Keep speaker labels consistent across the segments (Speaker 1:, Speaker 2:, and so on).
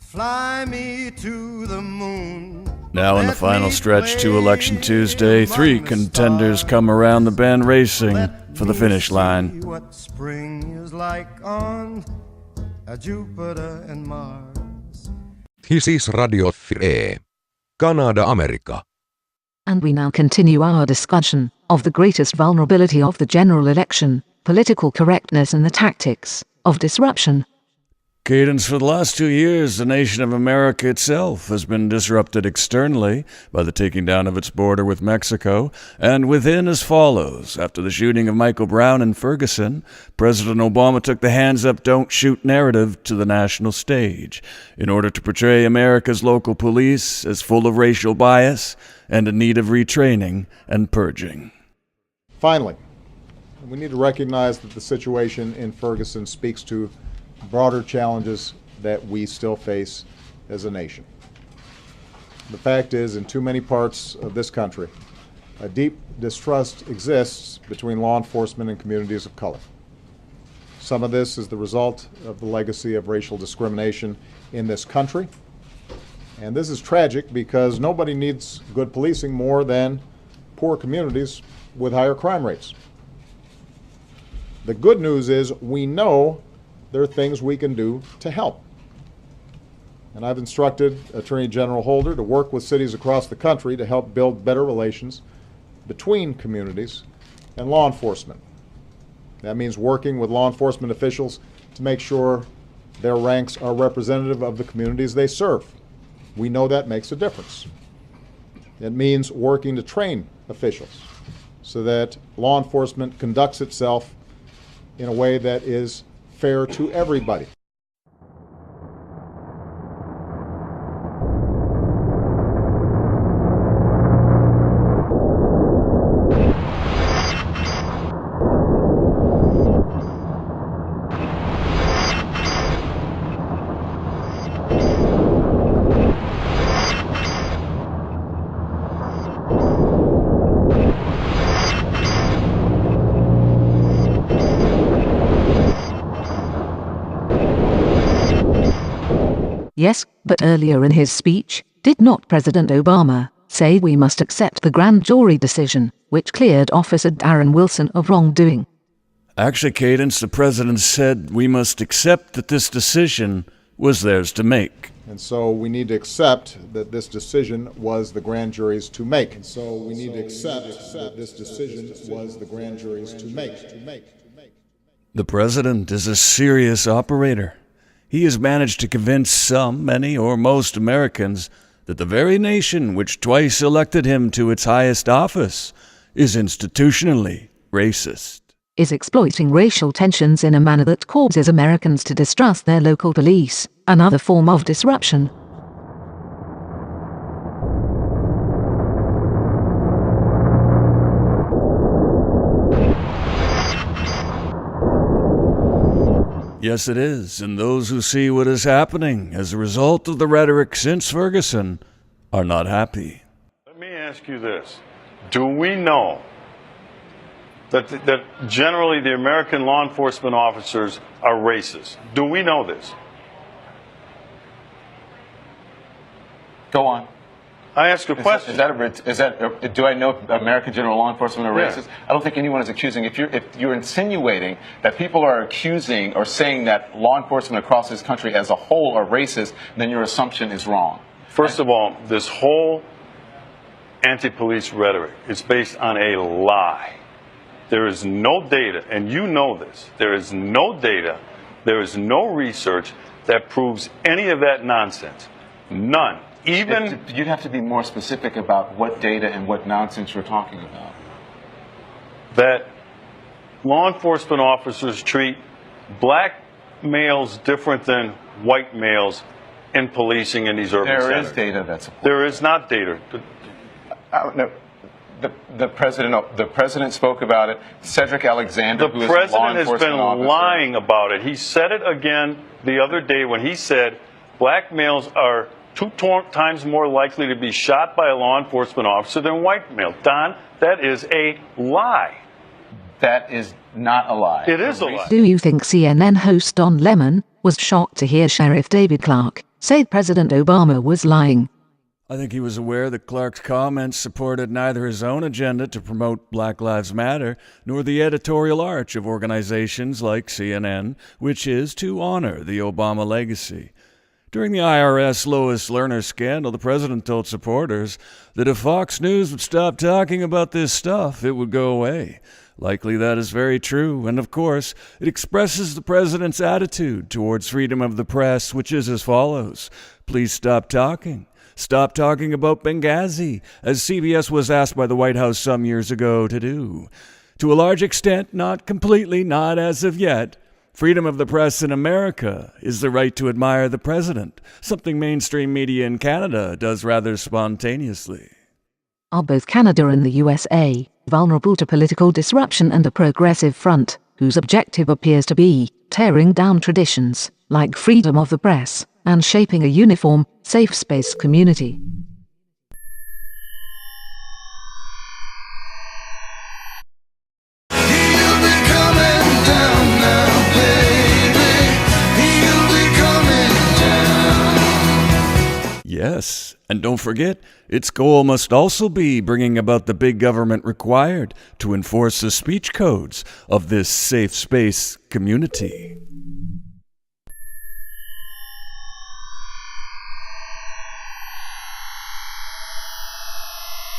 Speaker 1: Fly me to the moon.
Speaker 2: Now in the final stretch to Election Tuesday, 3 contenders come around the bend racing for the finish line.
Speaker 1: What spring is like on Jupiter and Mars.
Speaker 3: This is Radio FE. Canada, America.
Speaker 4: And we now continue our discussion of the greatest vulnerability of the general election, political correctness and the tactics of disruption.
Speaker 2: Cadence, for the last 2 years, the nation of America itself has been disrupted externally by the taking down of its border with Mexico, and within as follows. After the shooting of Michael Brown in Ferguson, President Obama took the hands-up, don't-shoot narrative to the national stage in order to portray America's local police as full of racial bias and in need of retraining and purging.
Speaker 5: Finally, we need to recognize that the situation in Ferguson speaks to broader challenges that we still face as a nation. The fact is, in too many parts of this country, a deep distrust exists between law enforcement and communities of color. Some of this is the result of the legacy of racial discrimination in this country. And this is tragic because nobody needs good policing more than poor communities with higher crime rates. The good news is we know there are things we can do to help. And I've instructed Attorney General Holder to work with cities across the country to help build better relations between communities and law enforcement. That means working with law enforcement officials to make sure their ranks are representative of the communities they serve. We know that makes a difference. It means working to train officials so that law enforcement conducts itself in a way that is fair to everybody.
Speaker 4: Yes, but earlier in his speech, did not President Obama say we must accept the grand jury decision, which cleared Officer Darren Wilson of wrongdoing?
Speaker 2: Actually, Cadence, the president said we must accept that this decision was theirs to make.
Speaker 5: And so we need to accept that this decision was the grand jury's to make. And so we need to accept that this decision was the grand jury's to make.
Speaker 2: The president is a serious operator. He has managed to convince some, many, or most Americans that the very nation which twice elected him to its highest office is institutionally racist.
Speaker 4: Is exploiting racial tensions in a manner that causes Americans to distrust their local police, another form of disruption.
Speaker 2: Yes, it is, and those who see what is happening as a result of the rhetoric since Ferguson are not happy.
Speaker 6: Let me ask you this. Do we know that generally the American law enforcement officers are racist? Do we know this?
Speaker 7: Go on.
Speaker 6: I ask a question.
Speaker 7: Do I know American general law enforcement are racist?
Speaker 6: Yeah.
Speaker 7: I don't think anyone is accusing. If you're insinuating that people are accusing or saying that law enforcement across this country as a whole are racist, then your assumption is wrong.
Speaker 6: First of all, this whole anti-police rhetoric is based on a lie. There is no data, and you know this. There is no data, there is no research that proves any of that nonsense. None.
Speaker 7: You'd have to be more specific about what data and what nonsense you're talking about.
Speaker 6: That law enforcement officers treat black males different than white males in policing in these urban centers.
Speaker 7: There is data that supports
Speaker 6: There is not data.
Speaker 7: No. The president spoke about it. Cedric Alexander, who is a law
Speaker 6: president has
Speaker 7: enforcement
Speaker 6: been
Speaker 7: officer,
Speaker 6: lying about it. He said it again the other day when he said black males are 2 times more likely to be shot by a law enforcement officer than white males. Don, that is a lie.
Speaker 7: That is not a lie.
Speaker 6: It is a lie.
Speaker 4: Do you think CNN host Don Lemon was shocked to hear Sheriff David Clarke said President Obama was lying.
Speaker 2: I think he was aware that Clark's comments supported neither his own agenda to promote Black Lives Matter nor the editorial arch of organizations like CNN, which is to honor the Obama legacy. During the IRS Lois Lerner scandal, the president told supporters that if Fox News would stop talking about this stuff, it would go away. Likely that is very true, and of course, it expresses the president's attitude towards freedom of the press, which is as follows. Please stop talking. Stop talking about Benghazi, as CBS was asked by the White House some years ago to do. To a large extent, not completely, not as of yet, freedom of the press in America is the right to admire the president, something mainstream media in Canada does rather spontaneously.
Speaker 4: Are both Canada and the USA vulnerable to political disruption and a progressive front, whose objective appears to be tearing down traditions, like freedom of the press, and shaping a uniform, safe space community?
Speaker 1: He'll be coming down now, baby. He'll be coming down.
Speaker 2: Yes, and don't forget, its goal must also be bringing about the big government required to enforce the speech codes of this safe space community.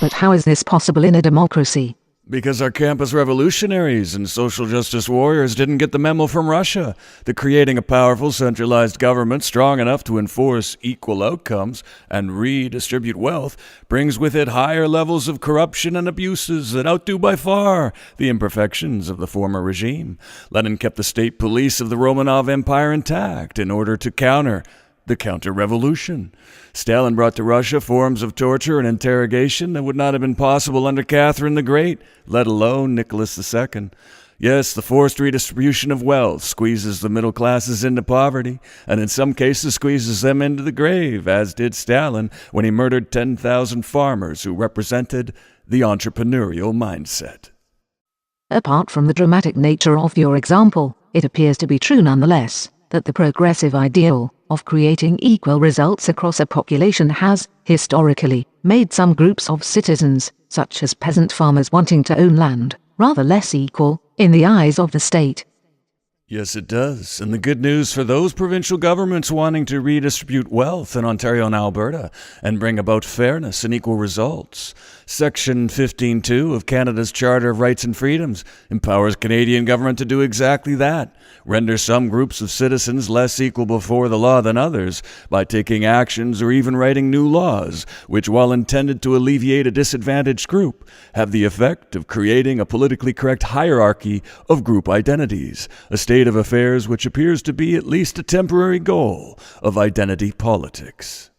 Speaker 4: But how is this possible in a democracy?
Speaker 2: Because our campus revolutionaries and social justice warriors didn't get the memo from Russia that creating a powerful centralized government strong enough to enforce equal outcomes and redistribute wealth brings with it higher levels of corruption and abuses that outdo by far the imperfections of the former regime. Lenin kept the state police of the Romanov Empire intact in order to counter the counter-revolution. Stalin brought to Russia forms of torture and interrogation that would not have been possible under Catherine the Great, let alone Nicholas II. Yes, the forced redistribution of wealth squeezes the middle classes into poverty, and in some cases squeezes them into the grave, as did Stalin when he murdered 10,000 farmers who represented the entrepreneurial mindset.
Speaker 4: Apart from the dramatic nature of your example, it appears to be true nonetheless that the progressive ideal of creating equal results across a population has, historically, made some groups of citizens, such as peasant farmers wanting to own land, rather less equal in the eyes of the state.
Speaker 2: Yes, it does. And the good news for those provincial governments wanting to redistribute wealth in Ontario and Alberta and bring about fairness and equal results. Section 15.2 of Canada's Charter of Rights and Freedoms empowers Canadian government to do exactly that, render some groups of citizens less equal before the law than others by taking actions or even writing new laws, which, while intended to alleviate a disadvantaged group, have the effect of creating a politically correct hierarchy of group identities, a state of affairs which appears to be at least a temporary goal of identity politics.